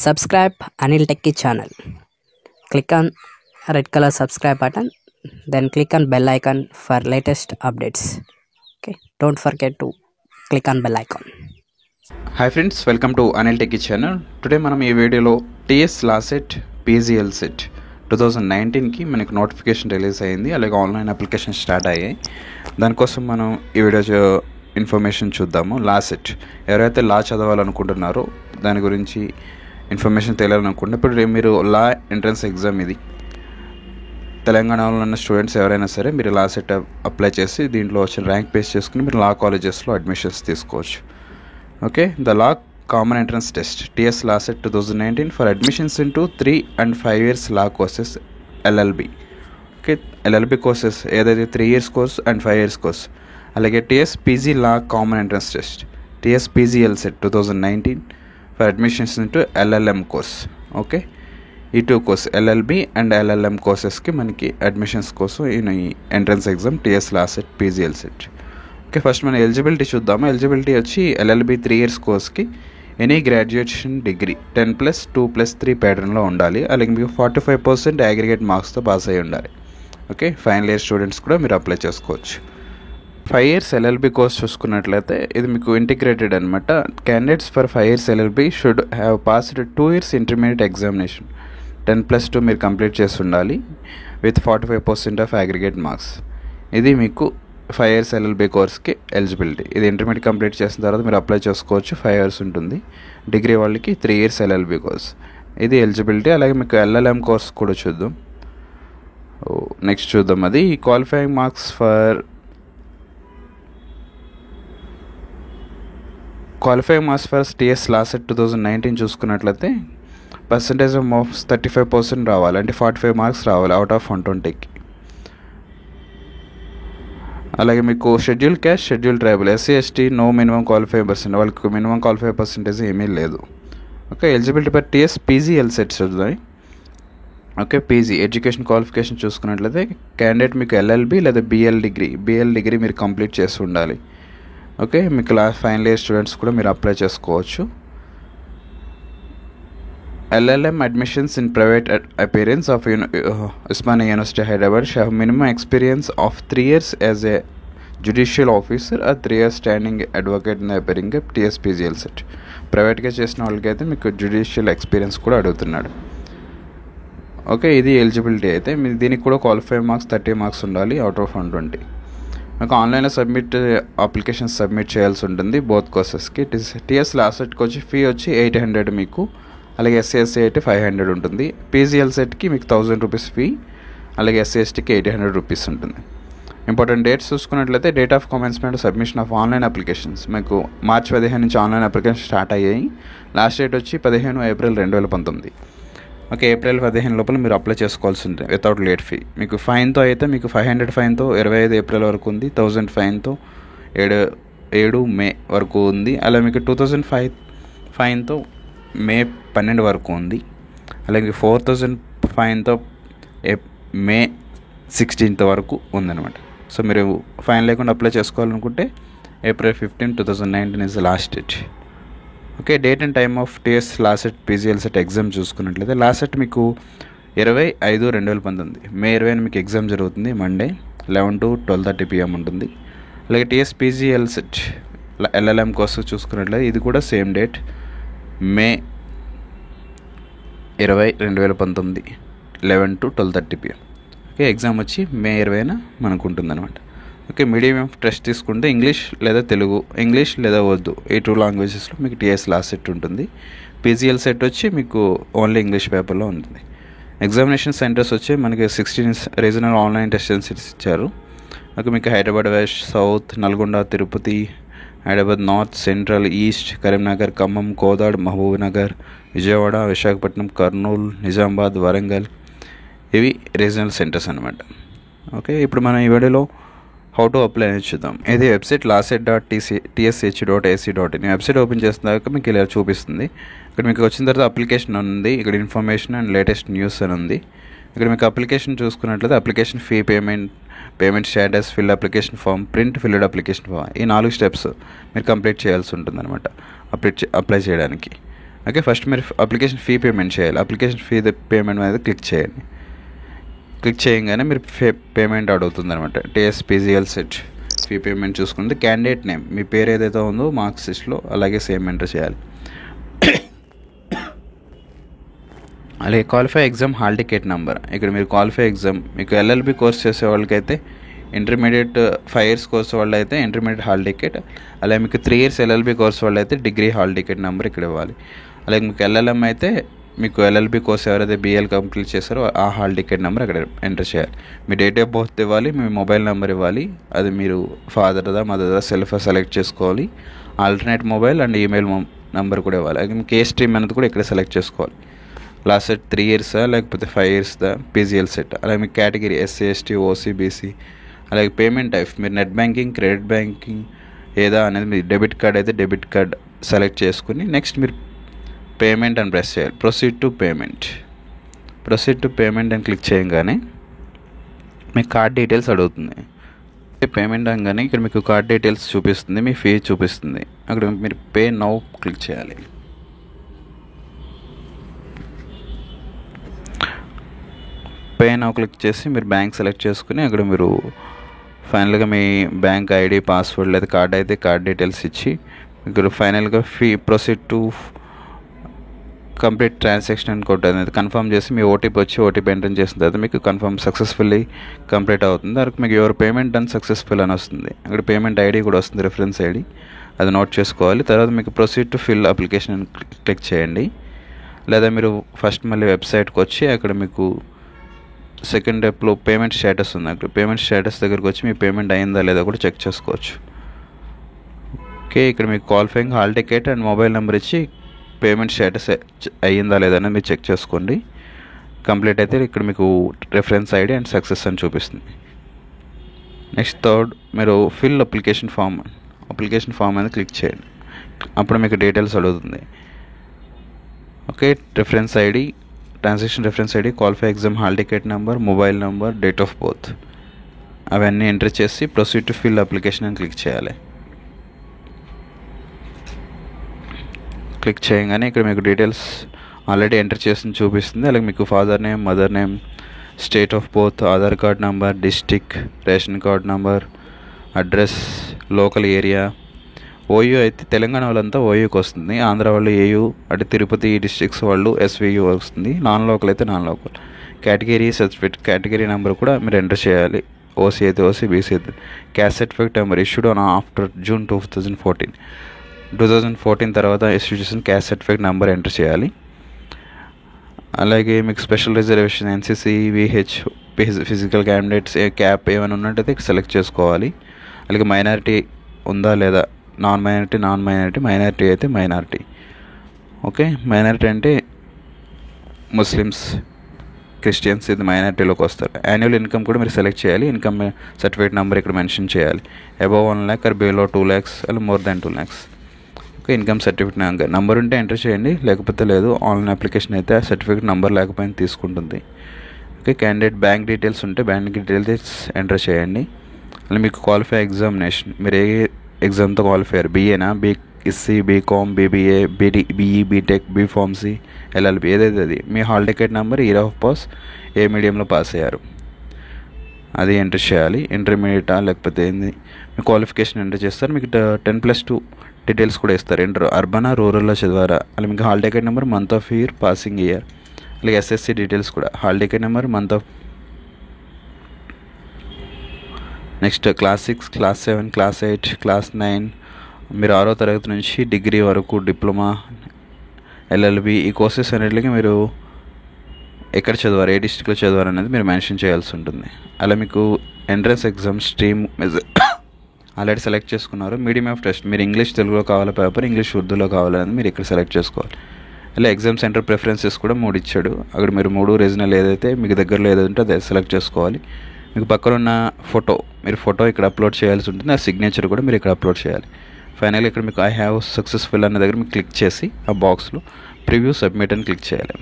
Subscribe Anil Techie channel. Click on red color subscribe button, then click on bell icon for latest updates. Okay, don't forget to click on bell icon. Hi friends, welcome to Anil Techie channel. Today మనం ఈ వీడియోలో TS LAWCET PGL set 2019కి మనకు notification release అయ్యింది, అలాగే online application start అయ్యాయి. దానికోసం మనం ఈ వీడియో ఇన్ఫర్మేషన్ చూద్దాము. లాసెట్ ఎవరైతే లా చదవాలనుకుంటున్నారో దాని గురించి ఇన్ఫర్మేషన్ తెలియాలనుకుంటే, ఇప్పుడు మీరు లా ఎంట్రన్స్ ఎగ్జామ్ ఇది తెలంగాణలో ఉన్న స్టూడెంట్స్ ఎవరైనా సరే మీరు లాసెట్ అప్లై చేసి దీంట్లో వచ్చిన ర్యాంక్ బేస్ చేసుకుని మీరు లా కాలేజెస్లో అడ్మిషన్స్ తీసుకోవచ్చు. Okay, the law common entrance test TS LAWCET 2019 for admissions into 3 and 5 years law courses LLB. Okay, LLB courses ఏదైతే 3 years course and 5 years course, అలాగే TS PG law common entrance test TS PGL set 2019 for admissions into LLM course. Okay, ఈ 2 course LLB and LLM కోర్సెస్కి మనకి admissions కోసం ఈ entrance exam TS LAWCET PGL set. Okay, first మన eligibility చూద్దాము. Eligibility వచ్చి LLB 3 years కోర్స్కి any graduation degree 10+2+3 ప్యాటర్న్లో ఉండాలి, అలాగే మీకు 45% అగ్రిగేట్ మార్క్స్తో పాస్ అయ్యి ఉండాలి. ఓకే, ఫైనల్ ఇయర్ స్టూడెంట్స్ కూడా మీరు అప్లై చేసుకోవచ్చు. 5 years LLB కోర్స్ చూసుకున్నట్లయితే ఇది మీకు ఇంటిగ్రేటెడ్ అనమాట. Candidates for 5 years LLB should have passed 2 years intermediate examination 10+2 మీరు కంప్లీట్ చేసి ఉండాలి విత్ 45% ఆఫ్ అగ్రిగేట్ మార్క్స్. ఇది మీకు 5 years LLB కోర్స్కి ఎలిజిబిలిటీ. ఇది ఇంటర్మీడియట్ కంప్లీట్ చేసిన తర్వాత మీరు అప్లై చేసుకోవచ్చు. 5 years ఉంటుంది. డిగ్రీ వాళ్ళకి 3 years LLB కోర్స్, ఇది ఎలిజిబిలిటీ. అలాగే మీకు LLM కోర్స్ కూడా చూద్దాం. నెక్స్ట్ చూద్దాం, అది qualifying marks for TS LAWCET 2019 చూసుకున్నట్లయితే పర్సంటేజ్ ఆఫ్ మార్క్స్ 35% రావాలి, అంటే 45 మార్క్స్ రావాలి అవుట్ ఆఫ్ 120కి. అలాగే మీకు schedule caste, schedule tribal, SC ST no minimum qualify percent, వాళ్ళకి మినిమం క్వాలిఫై పర్సెంటేజ్ ఏమీ లేదు. Okay, eligibility for TS PGL CETs చూద్దాం. ఓకే, పీజీ ఎడ్యుకేషన్ క్వాలిఫికేషన్ చూసుకున్నట్లయితే క్యాండిడేట్ మీకు LLB లేదా BL డిగ్రీ మీరు కంప్లీట్ చేసి ఉండాలి. ఓకే, మీకు ఫైనల్ ఇయర్ స్టూడెంట్స్ కూడా మీరు అప్లై చేసుకోవచ్చు. LLM admissions in private appearance of Usmania University Hyderabad shall have minimum experience of 3 years as a judicial officer or 3 years standing advocate in the appearing of TS PGL set. ప్రైవేట్గా చేసిన వాళ్ళకి అయితే మీకు judicial experience కూడా అడుగుతున్నాడు. Okay, ఇది eligibility. అయితే మీరు దీనికి కూడా క్వాలిఫై మార్క్స్ 30 మార్క్స్ ఉండాలి అవుట్ ఆఫ్ 120. మీకు ఆన్లైన్లో అప్లికేషన్ సబ్మిట్ చేయాల్సి ఉంటుంది బోత్ కోర్సెస్కి. TS లాసెట్కి వచ్చి ఫీ వచ్చి 800 మీకు, అలాగే SC ST అయితే 500 ఉంటుంది. PGL సెట్కి మీకు 1000 రూపీస్ ఫీ, అలాగే SC STకి 800 రూపీస్ ఉంటుంది. ఇంపార్టెంట్ డేట్స్ చూసుకున్నట్లయితే date of commencement submission of online applications మీకు మార్చి 15 నుంచి ఆన్లైన్ అప్లికేషన్ స్టార్ట్ అయ్యాయి. లాస్ట్ డేట్ వచ్చి 15 ఏప్రిల్ 2019. ఓకే, ఏప్రిల్ 15 లోపల మీరు అప్లై చేసుకోవాల్సి ఉంటుంది వితౌట్ లేట్ ఫీ. మీకు ఫైన్తో అయితే మీకు 500 ఫైన్తో 25 ఏప్రిల్ వరకు ఉంది, 1000 ఫైన్తో 7 మే వరకు ఉంది, అలాగే మీకు 2000 ఫైన్తో మే 12 వరకు ఉంది, అలాగే 4000 ఫైన్తో మే 16 వరకు ఉందన్నమాట. సో మీరు ఫైన్ లేకుండా అప్లై చేసుకోవాలనుకుంటే April 15, 2019 is the last date. Okay, date and time of TS LAWCET PGL set exam చూసుకున్నట్లయితే లాసెట్ మీకు 20/5/2019 మే 20 మీకు ఎగ్జామ్ జరుగుతుంది. మండే 11 to 12:30 PM ఉంటుంది. అలాగే TS PGL సెట్ LLM కోసం చూసుకున్నట్లయితే ఇది కూడా same date May 20, 2019 11 to 12:30 PM. Okay, exam వచ్చి మే 20న మనకు ఉంటుందన్నమాట. ఓకే, మీడియం ఆఫ్ టెస్ట్ తీసుకుంటే ఇంగ్లీష్ లేదా తెలుగు, ఇంగ్లీష్ లేదా ఉర్దూ ఈ 2 లాంగ్వేజెస్లో మీకు TS లాసెట్ ఉంటుంది. PGL సెట్ వచ్చి మీకు ఓన్లీ ఇంగ్లీష్ పేపర్లో ఉంటుంది. ఎగ్జామినేషన్ సెంటర్స్ వచ్చి మనకి 16 రీజనల్ ఆన్లైన్ టెస్ట్ సెంటర్స్ ఇచ్చారు. ఓకే, మీకు Hyderabad west, south, Nalgonda, Tirupati, Hyderabad north, central, east, Karimnagar, Khammam, Kodad, Mahabubnagar, Vijayawada, Visakhapatnam, Kurnool, Nizamabad, Warangal, ఇవి రీజనల్ సెంటర్స్ అనమాట. ఓకే, ఇప్పుడు మనం ఈ వీడియోలో హౌ టు అప్లై అనేది చూద్దాం. ఇది వెబ్సైట్ laset.tsh.ac.in. వెబ్సైట్ ఓపెన్ చేసిన తర్వాత మీకు ఇలా చూపిస్తుంది. ఇక్కడ మీకు వచ్చిన తర్వాత అప్లికేషన్ ఉంది, ఇక్కడ ఇన్ఫర్మేషన్ అండ్ లేటెస్ట్ న్యూస్ అని ఉంది. ఇక్కడ మీకు అప్లికేషన్ చూసుకున్నట్లయితే application fee, payment status, fill application form, print filled application form, ఈ 4 స్టెప్స్ మీరు కంప్లీట్ చేయాల్సి ఉంటుంది అనమాట అప్లై చేయడానికి. ఓకే, ఫస్ట్ మీరు అప్లికేషన్ ఫీ పేమెంట్ చేయాలి. అప్లికేషన్ ఫీ పేమెంట్ మీద క్లిక్ చేయండి. క్లిక్ చేయగానే మీరు పేమెంట్ అడుగుతుంది అనమాట. టీఎస్పీజీఎల్ సెట్ ఫీ పేమెంట్ చూసుకుంటే క్యాండిడేట్ నేమ్, మీ పేరు ఏదైతే ఉందో మార్క్స్ లిస్ట్లో అలాగే సేమ్ ఎంటర్ చేయాలి. అలాగే qualify exam hall ticket number. ఇక్కడ మీరు క్వాలిఫై ఎగ్జామ్, మీకు ఎల్ఎల్బి కోర్స్ చేసే వాళ్ళకైతే ఇంటర్మీడియట్ 5 years కోర్స్ వాళ్ళు అయితే ఇంటర్మీడియట్ హాల్ టికెట్, అలాగే మీకు 3 years ఎల్ఎల్బి కోర్స్ వాళ్ళు అయితే డిగ్రీ హాల్ టికెట్ నెంబర్ ఇక్కడ ఇవ్వాలి. అలాగే మీకు ఎల్ఎల్ఎం అయితే మీకు ఎల్ఎల్బి కోర్స్ ఎవరైతే బిఎల్ కంప్లీట్ చేస్తారో ఆ హాల్ టికెట్ నెంబర్ అక్కడ ఎంటర్ చేయాలి. మీ డేట్ ఆఫ్ బర్త్ ఇవ్వాలి, మీ మొబైల్ నెంబర్ ఇవ్వాలి. అది మీరు ఫాదర్దా మదర్దా సెల్ఫ్ సెలెక్ట్ చేసుకోవాలి. Alternate mobile and email number కూడా ఇవ్వాలి. అలాగే మీకు ఏ స్ట్రీమ్ అనేది కూడా ఇక్కడ సెలెక్ట్ చేసుకోవాలి. లాస్ట్ సెట్ 3 years లేకపోతే 5 years పీజీఎల్ సెట్. అలాగే మీ category SC ST OC BC. అలాగే పేమెంట్ టైప్ మీరు నెట్ బ్యాంకింగ్ క్రెడిట్ బ్యాంకింగ్ ఏదా అనేది మీరు డెబిట్ కార్డ్ అయితే డెబిట్ కార్డ్ సెలెక్ట్ చేసుకుని నెక్స్ట్ మీరు పేమెంట్ అని ప్రెస్ చేయాలి. ప్రొసీడ్ టు పేమెంట్ అని క్లిక్ చేయగానే మీ కార్డ్ డీటెయిల్స్ అడుగుతుంది. పేమెంట్ అనగానే ఇక్కడ మీకు కార్డ్ డీటెయిల్స్ చూపిస్తుంది, మీ ఫీ చూపిస్తుంది. అక్కడ మీరు పే నౌ క్లిక్ చేయాలి. పే నౌ క్లిక్ చేసి మీరు బ్యాంక్ సెలెక్ట్ చేసుకుని అక్కడ మీరు ఫైనల్గా మీ బ్యాంక్ ఐడి పాస్వర్డ్ లేదా కార్డ్ అయితే కార్డ్ డీటెయిల్స్ ఇచ్చి ఇక్కడ ఫైనల్గా fee proceed to complete transaction అనుకుంటే అనేది కన్ఫర్మ్ చేసి మీ ఓటీపీ వచ్చి ఓటీపీ ఎంటర్ చేసిన తర్వాత మీకు కన్ఫర్మ్ సక్సెస్ఫుల్లీ కంప్లీట్ అవుతుంది. దానికి మీకు యువర్ పేమెంట్ డన్ సక్సెస్ఫుల్ అని వస్తుంది. అక్కడ పేమెంట్ ఐడి కూడా వస్తుంది, రిఫరెన్స్ ఐడి, అది నోట్ చేసుకోవాలి. తర్వాత మీకు ప్రొసీడ్ టు ఫిల్ అప్లికేషన్ అని క్లిక్ చేయండి. లేదా మీరు ఫస్ట్ మళ్ళీ వెబ్సైట్కి వచ్చి అక్కడ మీకు సెకండ్ స్టెప్లో పేమెంట్ స్టేటస్ ఉంది. అక్కడ పేమెంట్ స్టేటస్ దగ్గరికి వచ్చి మీ పేమెంట్ అయిందా లేదా కూడా చెక్ చేసుకోవచ్చు. ఓకే, ఇక్కడ మీకు qualifying hall ticket and mobile number ఇచ్చి పేమెంట్ స్టేటస్ అయ్యిందా లేదా అనేది మీరు చెక్ చేసుకోండి. కంప్లీట్ అయితే ఇక్కడ మీకు రిఫరెన్స్ ఐడి అండ్ సక్సెస్ అని చూపిస్తుంది. నెక్స్ట్ థర్డ్ మీరు ఫిల్ అప్లికేషన్ ఫామ్ అనేది క్లిక్ చేయండి. అప్పుడు మీకు డీటెయిల్స్ అడుగుతుంది. Okay, reference ID, transaction reference ID, qualify exam hall ticket number, mobile number, date of birth అవన్నీ ఎంటర్ చేసి ప్రొసీడ్ టు ఫిల్ అప్లికేషన్ అని క్లిక్ చేయాలి. క్లిక్ చేయగానే ఇక్కడ మీకు డీటెయిల్స్ ఆల్రెడీ ఎంటర్ చేసి చూపిస్తుంది. అలాగే మీకు father name, mother name, state of birth, Aadhaar card number, district, ration card number, address, local area. OU అయితే తెలంగాణ వాళ్ళంతా ఓయూకి వస్తుంది, ఆంధ్ర వాళ్ళు ఏయూ, అంటే తిరుపతి డిస్ట్రిక్ట్స్ వాళ్ళు ఎస్వియూ వస్తుంది, నాన్ లోకల్ అయితే non local. Category certificate category number కూడా మీరు ఎంటర్ చేయాలి. ఓసీ అయితే ఓసీ, బీసీ అయితే. Caste certificate number issued on after June 2014 తర్వాత ఇష్యూ చేసిన క్యాస్ట్ సర్టిఫికేట్ నెంబర్ ఎంటర్ చేయాలి. అలాగే మీకు special reservation NCC, VH, physical candidates cap ఏమైనా ఉన్నట్టయితే సెలెక్ట్ చేసుకోవాలి. అలాగే మైనారిటీ ఉందా లేదా, నాన్ మైనారిటీ అయితే మైనారిటీ. ఓకే, మైనారిటీ అంటే ముస్లిమ్స్, క్రిస్టియన్స్ ఇది మైనారిటీలోకి వస్తారు. యాన్యువల్ ఇన్కమ్ కూడా మీరు సెలెక్ట్ చేయాలి. ఇన్కమ్ సర్టిఫికేట్ నెంబర్ ఇక్కడ మెన్షన్ చేయాలి. Above 1 lakh or below 2 lakhs అలా more than 2 lakhs. Okay, income certificate number ఉంటే ఎంటర్ చేయండి, లేకపోతే లేదు. ఆన్లైన్ అప్లికేషన్ అయితే ఆ సర్టిఫికేట్ నెంబర్ లేకపోయినా తీసుకుంటుంది. ఓకే, క్యాండిడేట్ బ్యాంక్ డీటెయిల్స్ ఉంటే బ్యాంక్ డీటెయిల్స్ ఎంటర్ చేయండి. అలా మీకు క్వాలిఫై ఎగ్జామినేషన్, మీరు ఏ ఎగ్జామ్తో క్వాలిఫై అయ్యారు, బీఏనా, BSc, BCom, BBA, BE, BTech, B Pharmacy, LLB, ఏదైతే అది మీ hall ticket number, year of pass, ఏ మీడియంలో పాస్ అయ్యారు అది ఎంటర్ చేయాలి. ఇంటర్మీడియటా లేకపోతే ఏంది మీ క్వాలిఫికేషన్ ఎంటర్ చేస్తారు. మీకు 10+2 డీటెయిల్స్ కూడా ఇస్తారు. అర్బనా రూరల్లో చదివారా, అలా మీకు hall ticket number, month of year, passing year, అలాగే ఎస్ఎస్సి డీటెయిల్స్ కూడా, hall ticket number, month of. Next class 6, class 7, class 8, class 9, మీరు 6వ తరగతి నుంచి డిగ్రీ వరకు, డిప్లొమా, ఎల్ఎల్బి ఈ కోర్సెస్ అన్నిటికీ మీరు ఎక్కడ చదివారు, ఏ డిస్ట్రిక్ట్లో చదివారు అనేది మీరు మెన్షన్ చేయాల్సి ఉంటుంది. అలా మీకు entrance exam stream already select చేసుకున్నారు. మీడియం ఆఫ్ టెస్ట్ మీరు ఇంగ్లీష్ తెలుగులో కావాలా పేపర్, ఇంగ్లీష్ ఉర్దూలో కావాలని మీరు ఇక్కడ సెలెక్ట్ చేసుకోవాలి. ఇలా ఎగ్జామ్ సెంటర్ ప్రిఫరెన్సెస్ కూడా 3 ఇచ్చాడు. అక్కడ మీరు 3 రీజనల్ ఏదైతే మీకు దగ్గరలో ఏదైతే అది సెలెక్ట్ చేసుకోవాలి. మీకు పక్కన ఉన్న మీరు ఫోటో ఇక్కడ అప్లోడ్ చేయాల్సి ఉంటుంది. ఆ సిగ్నేచర్ కూడా మీరు ఇక్కడ అప్లోడ్ చేయాలి. ఫైనల్గా ఇక్కడ మీకు ఐ హ్యావ్ సక్సెస్ఫుల్ అన్న దగ్గర మీకు క్లిక్ చేసి ఆ బాక్స్లో ప్రివ్యూ సబ్మిట్ అని క్లిక్ చేయాలి.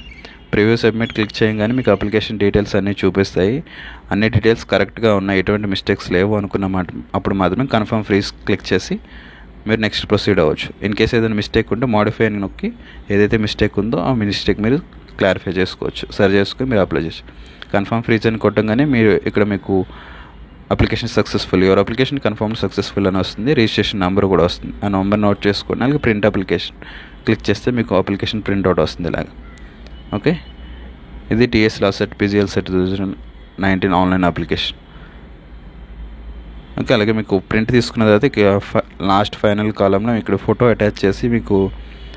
ప్రివ్యూ సబ్మిట్ క్లిక్ చేయగానే మీకు అప్లికేషన్ డీటెయిల్స్ అన్నీ చూపిస్తాయి. అన్ని డీటెయిల్స్ కరెక్ట్గా ఉన్నాయి, ఎటువంటి మిస్టేక్స్ లేవు అనుకున్నమాట అప్పుడు మాత్రమే కన్ఫర్మ్ ఫ్రీజ్ క్లిక్ చేసి మీరు నెక్స్ట్ ప్రొసీడ్ అవ్వచ్చు. ఇన్ కేస్ ఏదైనా మిస్టేక్ ఉంటే మోడిఫై అని నొక్కి ఏదైతే మిస్టేక్ ఉందో ఆ మిస్టేక్ మీరు క్లారిఫై చేసుకోవచ్చు, సరి చేసుకొని మీరు అప్లై చేసి కన్ఫర్మ్ ఫ్రీజ్ అని కొట్టంగానే మీరు ఇక్కడ మీకు application successful, your application confirm successful అని వస్తుంది. రిజిస్ట్రేషన్ నెంబర్ కూడా వస్తుంది. ఆ నెంబర్ నోట్ చేసుకోండి. అలాగే ప్రింట్ అప్లికేషన్ క్లిక్ చేస్తే మీకు అప్లికేషన్ ప్రింట్అవుట్ వస్తుంది ఇలాగా. ఓకే, ఇది TS law CET PGL CET 2019 online application. Okay, అలాగే మీకు ప్రింట్ తీసుకున్న తర్వాత లాస్ట్ ఫైనల్ కాలంలో ఇక్కడ ఫోటో అటాచ్ చేసి మీకు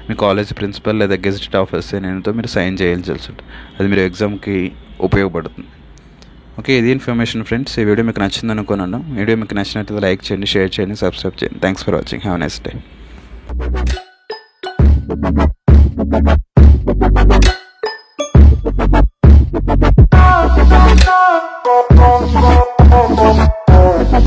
మీ కాలేజ్ ప్రిన్సిపల్ లేదా గెజిటెడ్ ఆఫీసర్ నేనుతో మీరు సైన్ చేయాల్సి ఉంటుంది. అది మీరు ఎగ్జామ్కి ఉపయోగపడుతుంది. ఓకే, ఇది ఇన్ఫర్మేషన్ ఫ్రెండ్స్. ఈ వీడియో మీకు నచ్చింది అనుకున్నాను. వీడియో మీకు నచ్చినట్లయితే లైక్ చేయండి, షేర్ చేయండి, సబ్స్క్రైబ్ చేయండి. Thanks for watching. Have a nice day.